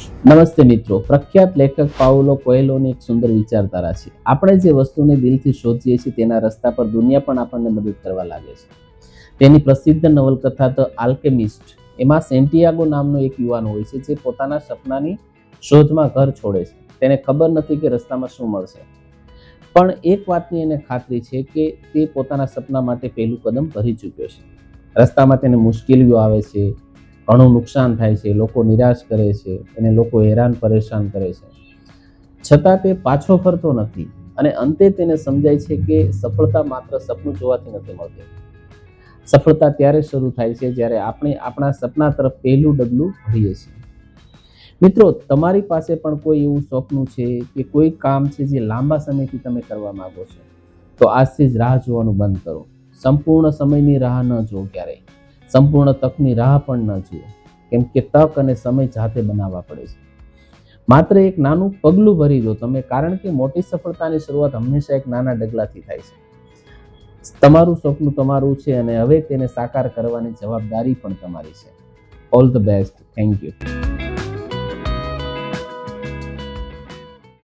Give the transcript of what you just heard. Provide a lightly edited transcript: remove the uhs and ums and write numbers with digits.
નમસ્તે મિત્રો, પ્રખ્યાત લેખક પાઉલો કોએલ્હોની એક સુંદર વિચારધારા છે. આપણે જે વસ્તુને દિલથી શોધીએ છીએ તેના રસ્તા પર દુનિયા પણ આપણને મદદ કરવા લાગે છે. તેની પ્રસિદ્ધ નવલકથા ધ આલ્કેમિસ્ટ એમાં સેન્ટિયાગો નામનો એક યુવાન હોય છે જે પોતાના સપનાની શોધમાં ઘર છોડે છે. તેને ખબર નથી કે રસ્તામાં શું મળશે, પણ એક વાતની એને ખાતરી છે કે તે પોતાના સપના માટે પહેલું કદમ ભરી ચૂક્યો છે. રસ્તામાં તેને મુશ્કેલીઓ આવે છે, ઘણું નુકસાન થાય છે, લોકો નિરાશ કરે છે, એને લોકો હેરાન પરેશાન કરે છે, છતાં તે પાછો ફરતો નથી અને અંતે તેને સમજાય છે કે સફળતા માત્ર સપનું જોવાથી નથી મળતી. સફળતા ત્યારે શરૂ થાય છે જ્યારે આપણે આપણા સપના તરફ પહેલું ડગલું ભરીએ છીએ. મિત્રો, તમારી પાસે પણ કોઈ એવું સપનું છે કે કોઈ કામ છે જે લાંબા સમયથી તમે કરવા માંગો છો, તો આજથી જ રાહ જોવાનું બંધ કરો. સંપૂર્ણ સમયની રાહ ન જુઓ, ક્યારેય સંપૂર્ણ તકની રાહ પણ ન જુઓ, કેમ કે તક અને સમય જાતે બનાવવા પડે છે. માત્ર એક નાનું પગલું ભરી દો તમે, કારણ કે મોટી સફળતાની શરૂઆત હંમેશા એક નાના ડગલાથી થાય છે. તમારું સપનું તમારું છે અને હવે તેને સાકાર કરવાની જવાબદારી પણ તમારી છે. All the best. Thank you.